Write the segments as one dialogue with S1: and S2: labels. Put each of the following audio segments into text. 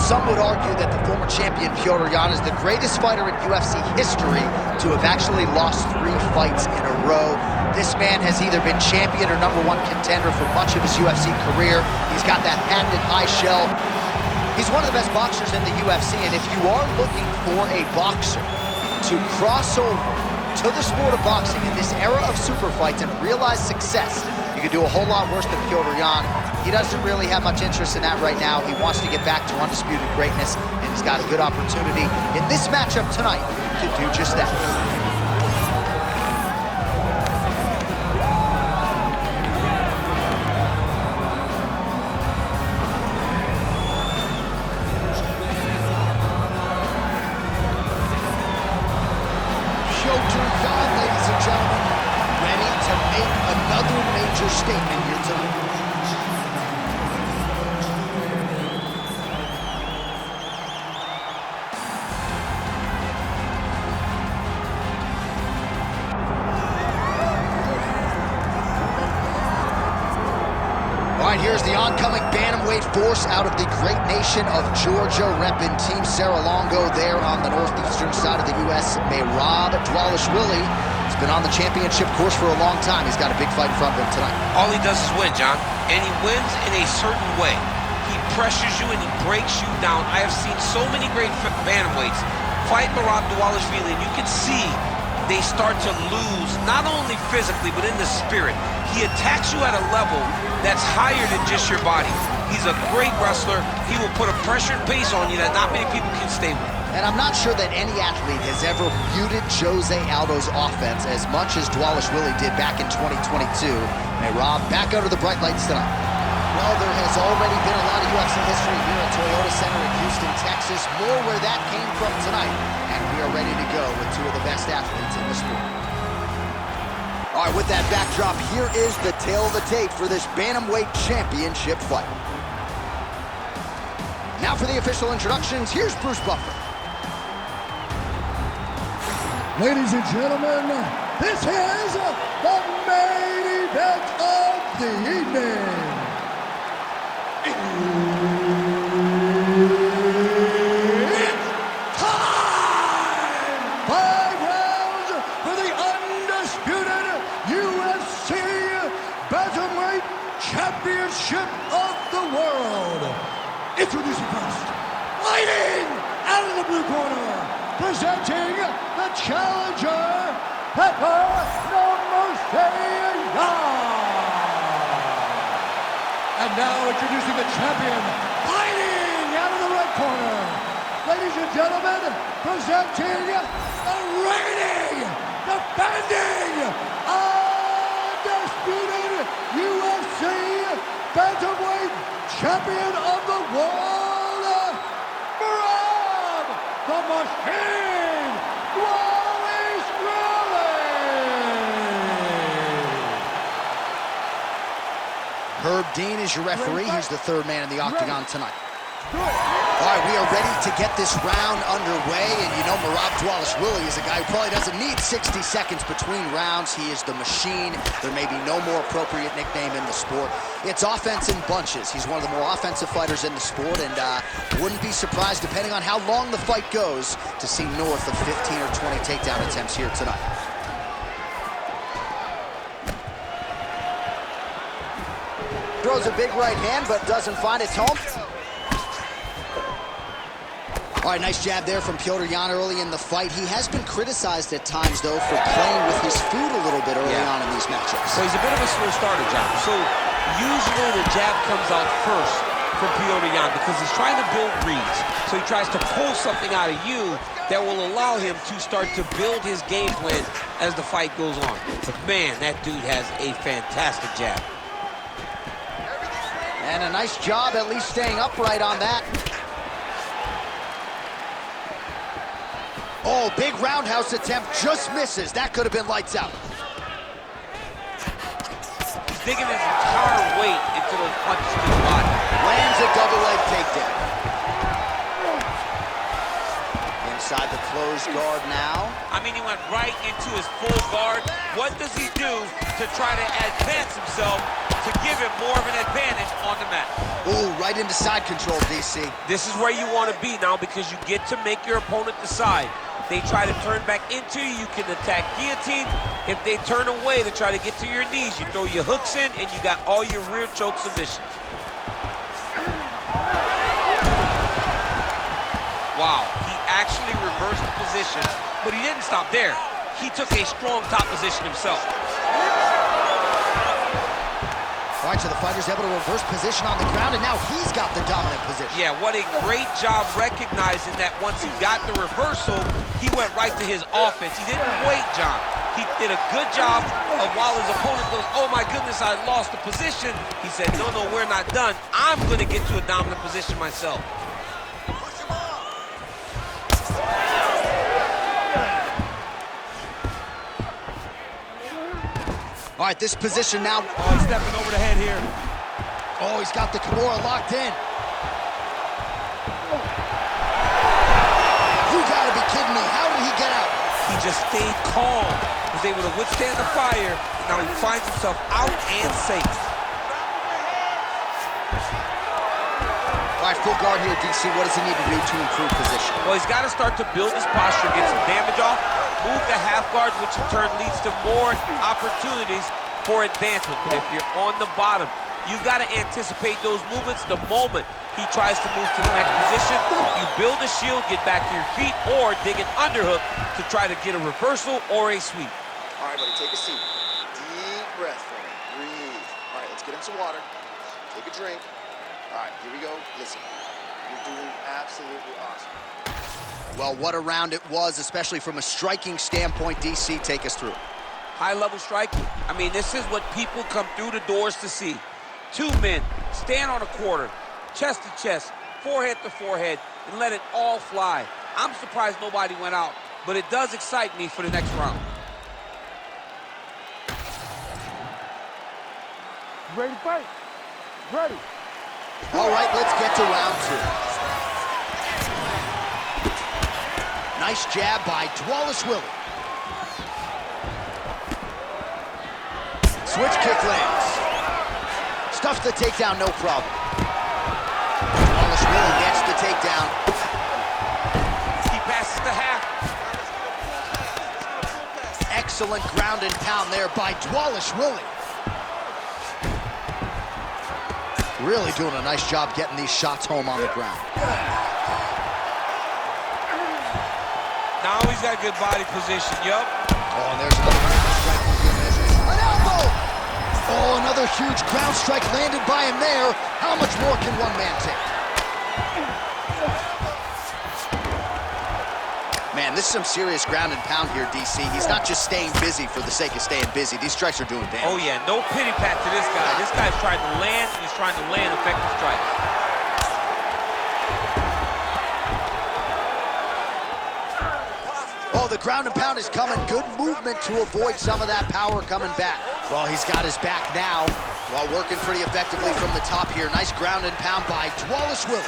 S1: Some would argue that the former champion Petr Yan is the greatest fighter in UFC history to have actually lost 3 fights in a row. This man has either been champion or #1 contender for much of his UFC career. He's got that patented high shell. He's one of the best boxers in the UFC, and if you are looking for a boxer to cross over to the sport of boxing in this era of super fights and realize success, you could do a whole lot worse than Petr Yan. He doesn't really have much interest in that right now. He wants to get back to undisputed greatness, and he's got a good opportunity in this matchup tonight to do just that. Petr Yan, ladies and gentlemen, ready to make another major statement here tonight. All right, here's the oncoming bantamweight force out of the great nation of Georgia, repping Team Serra-Longo there on the northeastern side of the U.S. Merab Dvalishvili. He's been on the championship course for a long time. He's got a big fight in front of him tonight.
S2: All he does is win, John, and he wins in a certain way. He pressures you and he breaks you down. I have seen so many great bantamweights fight Merab Dvalishvili, and you can see they start to lose, not only physically, but in the spirit. He attacks you at a level that's higher than just your body. He's a great wrestler. He will put a pressured pace on you that not many people can stay with.
S1: And I'm not sure that any athlete has ever muted Jose Aldo's offense as much as Dvalishvili did back in 2022. Merab back under the bright lights tonight. Well, there has already been a lot of UFC history here at Toyota Center in Houston, Texas. More where that came from tonight. And we are ready to go with 2 of the best athletes in the sport. All right, with that backdrop, here is the tale of the tape for this Bantamweight Championship fight. Now for the official introductions, here's Bruce Buffer.
S3: Ladies and gentlemen, this is the main event of the evening. It's time! 5 rounds for the undisputed UFC Bantamweight Championship of the world. Introducing first, fighting out of the blue corner, presenting the challenger, Petr Yan. And now introducing the champion, fighting out of the red corner. Ladies and gentlemen, presenting the reigning, defending, undisputed UFC Bantamweight Champion of the world, Merab the Machine Dvalishvili.
S1: Herb Dean is your referee. He's the 3rd man in the octagon tonight. All right, we are ready to get this round underway, and you know Merab Dvalishvili is a guy who probably doesn't need 60 seconds between rounds. He is the machine. There may be no more appropriate nickname in the sport. It's offense in bunches. He's one of the more offensive fighters in the sport, and wouldn't be surprised, depending on how long the fight goes, to see north of 15 or 20 takedown attempts here tonight. Throws a big right hand, but doesn't find its home. All right, nice jab there from Petr Yan early in the fight. He has been criticized at times, though, for playing with his food a little bit early on in these matchups.
S2: So he's a bit of a slow starter, John. So usually the jab comes out first from Petr Yan because he's trying to build reads. So he tries to pull something out of you that will allow him to start to build his game plan as the fight goes on. But man, that dude has a fantastic jab.
S1: And a nice job at least staying upright on that. Oh, big roundhouse attempt, just misses. That could have been lights out.
S2: He's digging his entire weight into those punches to the body.
S1: Lands a double leg takedown. inside the closed guard now.
S2: I mean, he went right into his full guard. What does he do to try to advance himself to give him more of an advantage on the mat?
S1: Ooh, right into side control, DC.
S2: This is where you want to be now because you get to make your opponent decide. They try to turn back into you, you can attack guillotine. If they turn away to try to get to your knees, you throw your hooks in and you got all your rear choke submissions. Wow, he actually reversed the position, but he didn't stop there. He took a strong top position himself.
S1: All right, so the fighter's able to reverse position on the ground, and now he's got the dominant position.
S2: Yeah, what a great job recognizing that once he got the reversal, he went right to his offense. He didn't wait, John. He did a good job of while his opponent goes, oh my goodness, I lost the position. He said, no, no, we're not done. I'm gonna get to a dominant position myself.
S1: All right, this position now.
S2: Oh, he's stepping over the head here.
S1: Oh, he's got the Kimura locked in. You gotta be kidding me. How did he get out?
S2: He just stayed calm, was able to withstand the fire. Now he finds himself out and safe.
S1: All right, full guard here, DC. What does he need to do to improve position?
S2: Well, he's got to start to build his posture, get some damage off, move the half guard, which in turn leads to more opportunities for advancement. But if you're on the bottom, you've got to anticipate those movements the moment he tries to move to the next position. You build a shield, get back to your feet, or dig an underhook to try to get a reversal or a sweep.
S4: All right, buddy, take a seat. Deep breath for me. Breathe. All right, let's get him some water. Take a drink. All right, here we go. Listen, you're doing absolutely awesome.
S1: Well, what a round it was, especially from a striking standpoint. DC, take us through.
S2: High-level striking. I mean, this is what people come through the doors to see. Two men stand on a quarter, chest to chest, forehead to forehead, and let it all fly. I'm surprised nobody went out, but it does excite me for the next round.
S3: Ready to fight? Ready.
S1: All right, let's get to round two. Nice jab by Dvalishvili. Switch kick lands. Stuffs the takedown, no problem. Dvalishvili gets the takedown.
S2: He passes the half.
S1: Excellent ground and pound there by Dvalishvili. Really doing a nice job getting these shots home on the ground.
S2: Now he's got good body position, yup.
S1: Oh, and there's another strike from good measures. An elbow! Oh, another huge ground strike landed by him there. How much more can one man take? Man, this is some serious ground and pound here, DC. He's not just staying busy for the sake of staying busy. These strikes are doing damage.
S2: Oh yeah, no pity pat to this guy. This guy's trying to land, and he's trying to land effective strikes.
S1: Oh, the ground and pound is coming. Good movement to avoid some of that power coming back. Well, he's got his back now while working pretty effectively from the top here. Nice ground and pound by Dvalishvili.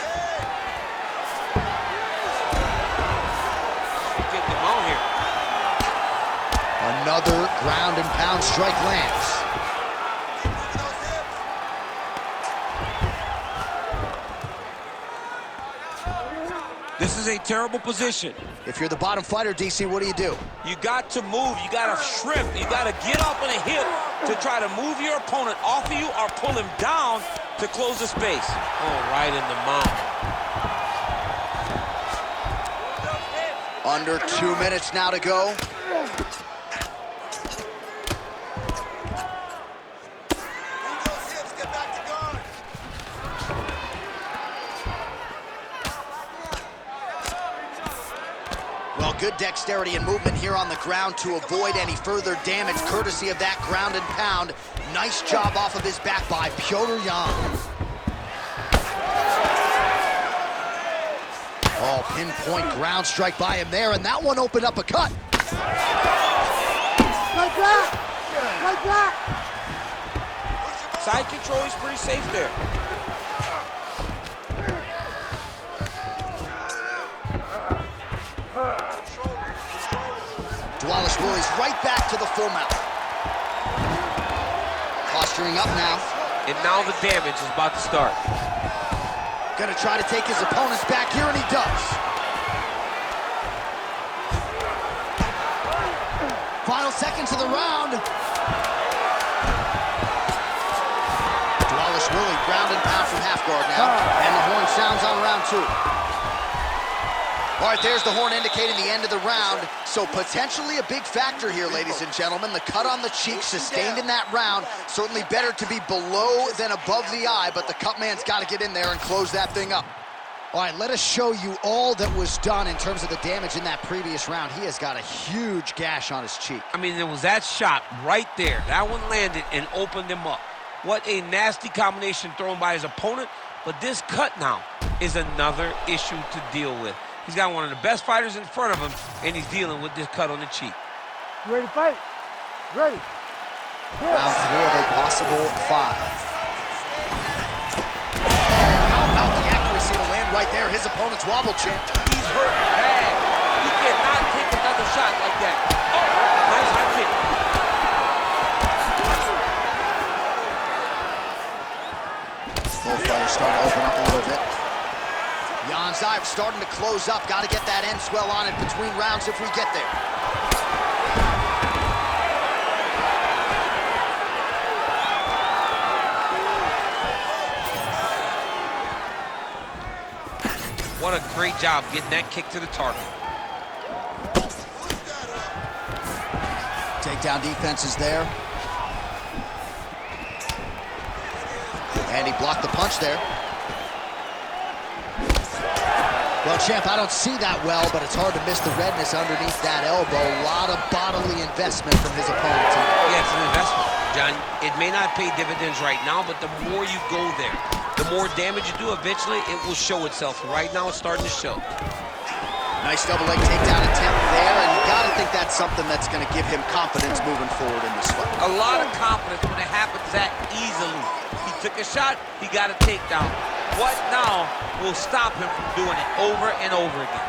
S1: Another ground and pound strike lands.
S2: This is a terrible position.
S1: If you're the bottom fighter, DC, what do?
S2: You got to move, you got to shrimp, you got to get up on a hip to try to move your opponent off of you or pull him down to close the space. Oh, right in the mouth.
S1: Under 2 minutes now to go. Well, good dexterity and movement here on the ground to avoid any further damage, courtesy of that ground and pound. Nice job off of his back by Petr Yan. Oh, pinpoint ground strike by him there, and that one opened up a cut.
S3: Like that! Like that!
S2: Side control is pretty safe there.
S1: Dvalishvili's right back to the full mount. Posturing up now.
S2: And now the damage is about to start.
S1: Gonna try to take his opponents back here, and he does. Final seconds of the round. Dvalishvili ground and pound from half guard now. And the horn sounds on round 2. All right, there's the horn indicating the end of the round. So potentially a big factor here, ladies and gentlemen. The cut on the cheek sustained in that round. Certainly better to be below than above the eye, but the cut man's got to get in there and close that thing up. All right, let us show you all that was done in terms of the damage in that previous round. He has got a huge gash on his cheek.
S2: I mean, there was that shot right there. That one landed and opened him up. What a nasty combination thrown by his opponent. But this cut now is another issue to deal with. He's got one of the best fighters in front of him, and he's dealing with this cut on the cheek.
S3: You ready to fight? Ready.
S1: Round 3 of a possible 5. How about the accuracy to land right there? His opponent's wobble chip.
S2: He's hurt bad. He cannot take another shot like that. Oh, nice high kick.
S1: Both fighters starting to open up a little bit. Yan's eye starting to close up. Got to get that end swell on it between rounds if we get there.
S2: What a great job getting that kick to the target.
S1: Takedown defense is there. And he blocked the punch there. Well, champ, I don't see that well, but it's hard to miss the redness underneath that elbow. A lot of bodily investment from his opponent.
S2: Yeah, it's an investment, John. It may not pay dividends right now, but the more you go there, the more damage you do, eventually it will show itself. Right now, it's starting to show.
S1: Nice double leg takedown attempt there, and you gotta think that's something that's gonna give him confidence moving forward in this fight.
S2: A lot of confidence when it happens that easily. He took a shot, he got a takedown. What now will stop him from doing it over and over again?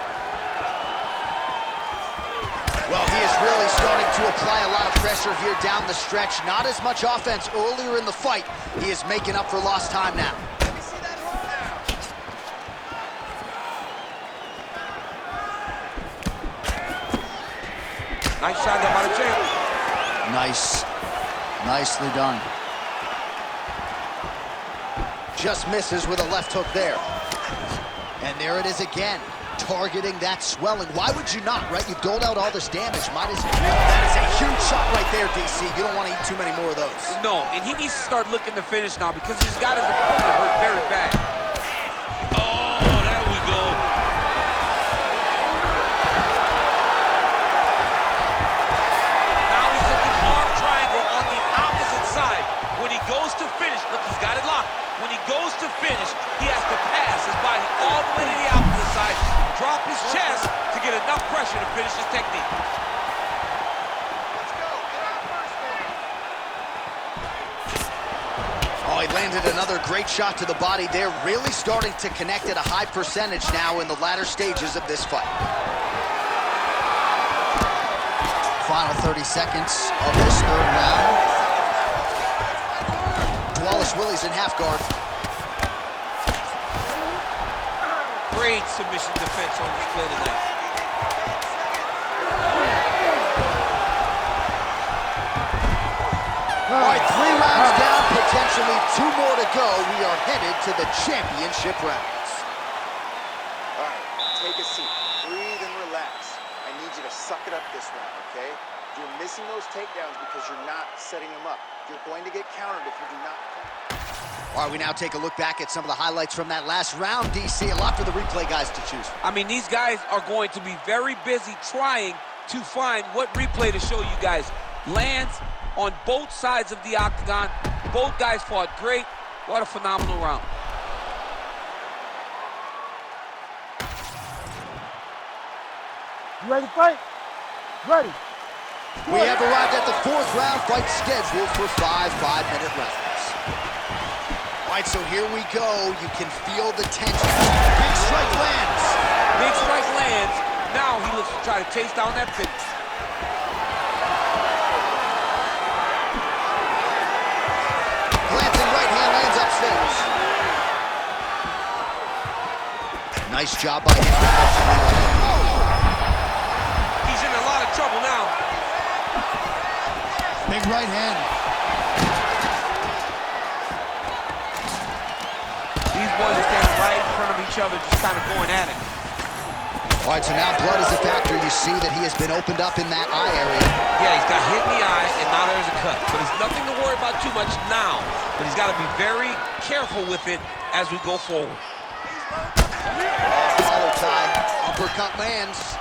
S1: Well, he is really starting to apply a lot of pressure here down the stretch. Not as much offense earlier in the fight. He is making up for lost time now.
S4: Let me see that horn now.
S2: Nice shot there by the champ.
S1: Nice. Nicely done. Just misses with a left hook there. And there it is again, targeting that swelling. Why would you not, right? You've doled out all this damage. Might as well. That is a huge shot right there, DC. You don't want to eat too many more of those.
S2: No, and he needs to start looking to finish now because he's got his opponent hurt very bad. Oh, there we go. Now he's looking arm triangle on the opposite side. When he goes to finish, look, he's got it locked. When he goes to finish, he has to pass his body all the way to the opposite side, drop his chest to get enough pressure to finish his technique.
S4: Let's go. Get out first, man.
S1: Oh, he landed another great shot to the body there. Really starting to connect at a high percentage now in the latter stages of this fight. Final 30 seconds of this third round. Dvalishvili's in half guard.
S2: Great submission defense on display tonight.
S1: All right, 3 rounds down, potentially 2 more to go. We are headed to the championship rounds.
S4: All right, take a seat. Breathe and relax. I need you to suck it up this round, okay? You're missing those takedowns because you're not setting them up. You're going to get countered if you do not.
S1: All right, we now take a look back at some of the highlights from that last round, DC. A lot for the replay guys to choose from.
S2: I mean, these guys are going to be very busy trying to find what replay to show you guys. Lands on both sides of the octagon. Both guys fought great. What a phenomenal round.
S3: You ready to fight? Ready.
S1: We have arrived at the 4th round, fight scheduled for 5 5-minute rounds. All right, so here we go. You can feel the tension. Big strike lands.
S2: Big strike lands. Now he looks to try to chase down that finish.
S1: Nice job by him.
S2: He's in a lot of trouble now.
S3: Big right hand.
S2: These boys are standing right in front of each other, just kind of going at it.
S1: All right, so now blood is a factor. You see that he has been opened up in that eye area.
S2: Yeah, he's got hit in the eye, and now there's a cut. But there's nothing to worry about too much now. But he's got to be very careful with it as we go forward.
S1: Collar tie, uppercut lands.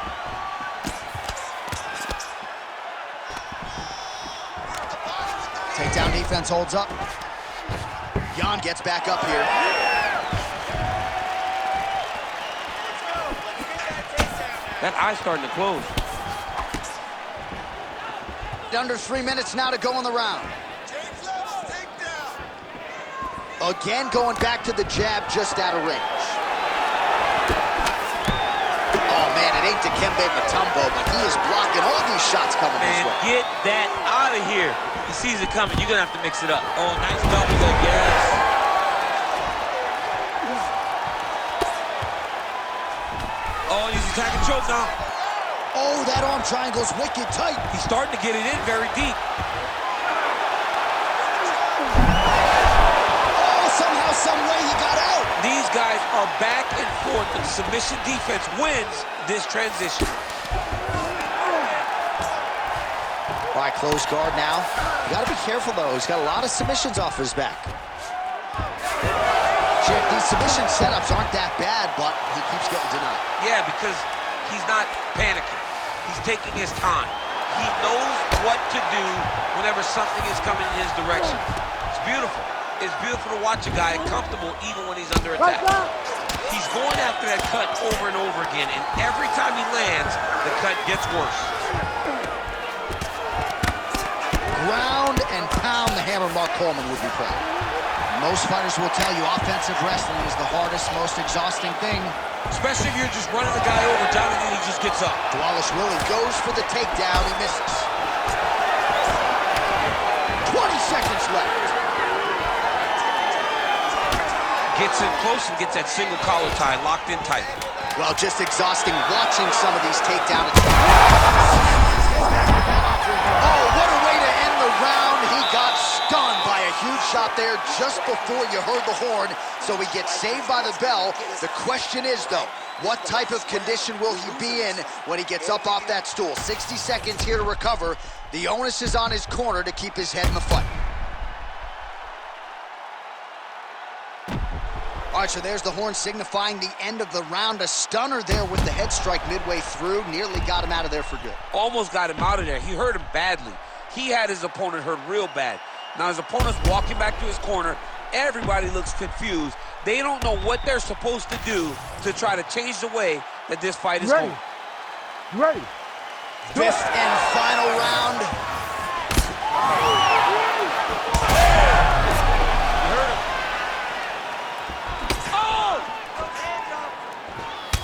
S1: Takedown defense holds up. Yan gets back up here.
S2: That eye's starting to close.
S1: Under 3 minutes now to go in the round. Again, going back to the jab just out of range. Oh, man, it ain't Dikembe Mutombo, but he is blocking all these shots coming his way.
S2: Get that out of here. He sees it coming. You're going to have to mix it up. Oh, nice double leg, yes. Oh, he's attacking choke now.
S1: Oh, that arm triangle's wicked tight.
S2: He's starting to get it in very deep.
S1: Oh, somehow, some way he got out.
S2: These guys are back and forth, and submission defense wins this transition.
S1: All right, close guard now. You gotta be careful, though. He's got a lot of submissions off his back. Chip, these submission setups aren't that bad, but he keeps getting denied.
S2: Yeah, because he's not panicking. He's taking his time. He knows what to do whenever something is coming in his direction. It's beautiful. It's beautiful to watch a guy comfortable even when he's under attack. He's going after that cut over and over again, and every time he lands, the cut gets worse.
S1: Ground and pound, the hammer Mark Coleman would be proud. Most fighters will tell you offensive wrestling is the hardest, most exhausting thing.
S2: Especially if you're just running the guy over, Jonathan, he just gets up.
S1: Dvalishvili goes for the takedown, he misses. 20 seconds left.
S2: Gets in close and gets that single collar tie locked in tight.
S1: Well, just exhausting watching some of these takedowns. Oh, what a way to end the round. He got stunned by a huge shot there just before you heard the horn, so he gets saved by the bell. The question is, though, what type of condition will he be in when he gets up off that stool? 60 seconds here to recover. The onus is on his corner to keep his head in the fight. All right, so there's the horn signifying the end of the round. A stunner there with the head strike midway through. Nearly got him out of there for good.
S2: Almost got him out of there. He hurt him badly. He had his opponent hurt real bad. Now his opponent's walking back to his corner. Everybody looks confused. They don't know what they're supposed to do to try to change the way that this fight is going.
S3: Ready.
S1: Fifth and final round.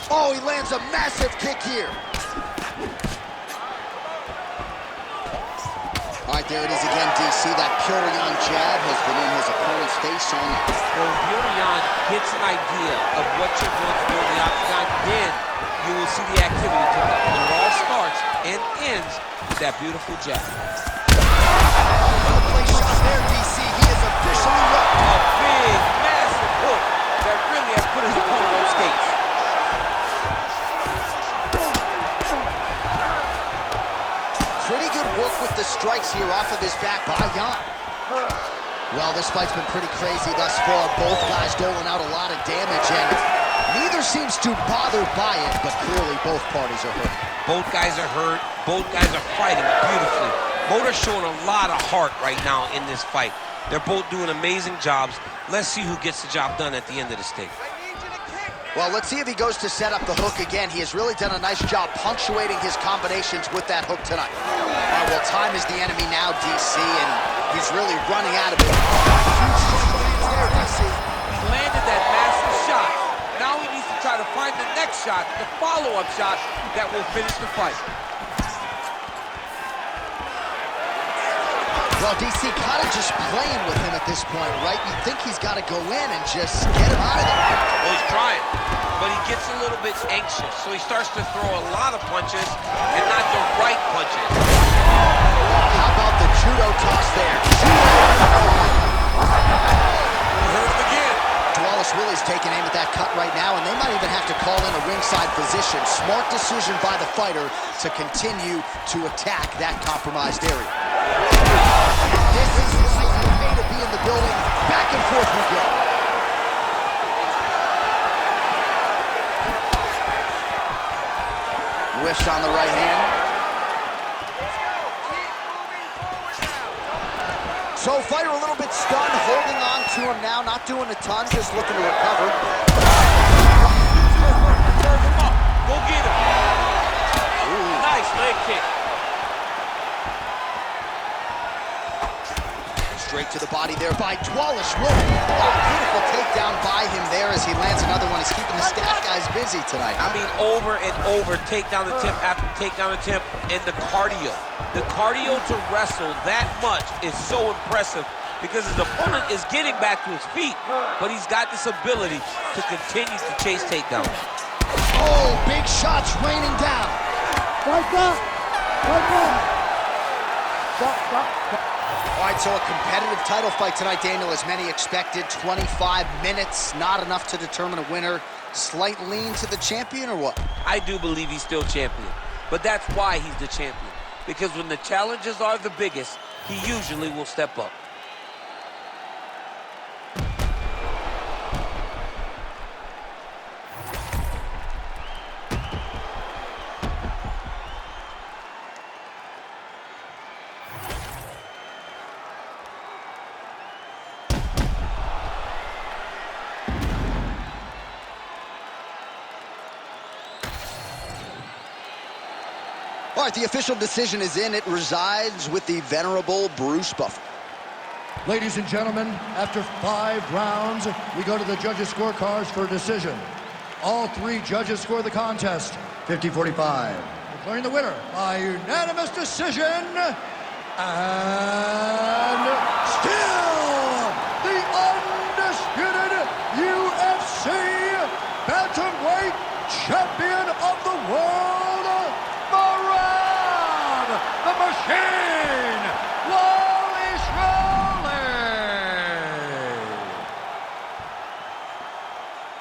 S1: Oh, he lands a massive kick here. All right, there it is again, DC. That Petr Yan jab has been in his opponent's face all night.
S2: Well, if Petr Yan gets an idea of what you're going to do in the octagon, then you will see the activity come up. And it all starts and ends with that beautiful jab.
S1: Well placed shot there, DC. He is officially up.
S2: A big, massive hook that really has put his opponent on skates.
S1: Pretty good work with the strikes here off of his back by Yan. Well, this fight's been pretty crazy thus far. Both guys doling out a lot of damage, and neither seems too bothered by it, but clearly both parties are hurt.
S2: Both guys are hurt. Both guys are fighting beautifully. Both are showing a lot of heart right now in this fight. They're both doing amazing jobs. Let's see who gets the job done at the end of this thing.
S1: Well, let's see if he goes to set up the hook again. He has really done a nice job punctuating his combinations with that hook tonight. All right, well, time is the enemy now, DC, and he's really running out of it. There, DC.
S2: He landed that massive shot. Now he needs to try to find the next shot, the follow-up shot that will finish the fight.
S1: Well, DC kind of just playing with him at this point, right? You think he's got to go in and just get him out of there.
S2: Well, he's trying, but he gets a little bit anxious, so he starts to throw a lot of punches and not the right punches.
S1: How about the judo toss there?
S2: Hurt him again.
S1: Dvalishvili's taking aim at that cut right now, and they might even have to call in a ringside physician. Smart decision by the fighter to continue to attack that compromised area. This is why you pay to be in the building. Back and forth we go. Whiffs on the right hand. So fighter a little bit stunned, holding on to him now, not doing a ton, just looking to recover.
S2: Serve him up. Go get him. Ooh. Nice leg kick.
S1: Straight to the body there by Dvalishvili. Oh, beautiful takedown by him there as he lands another one. He's keeping the stat guys busy tonight.
S2: I mean, over and over, takedown attempt after takedown attempt, and the cardio. The cardio to wrestle that much is so impressive because his opponent is getting back to his feet, but he's got this ability to continue to chase takedowns.
S1: Oh, big shots raining down.
S3: Right up! Right up! Stop.
S1: All right, so a competitive title fight tonight, Daniel, as many expected. 25 minutes, not enough to determine a winner. Slight lean to the champion, or what?
S2: I do believe he's still champion, but that's why he's the champion. Because when the challenges are the biggest, he usually will step up.
S1: All right, the official decision is in. It resides with the venerable Bruce Buffer.
S3: Ladies and gentlemen, after 5 rounds, we go to the judges' scorecards for a decision. All 3 judges score the contest, 50-45. Declaring the winner by unanimous decision, and still the undisputed UFC bantamweight champion of the world, Merab the Machine Dvalishvili.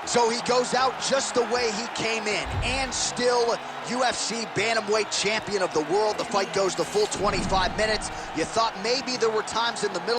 S1: So he goes out just the way he came in, and still UFC bantamweight champion of the world. The fight goes the full 25 minutes. You thought maybe there were times in the middle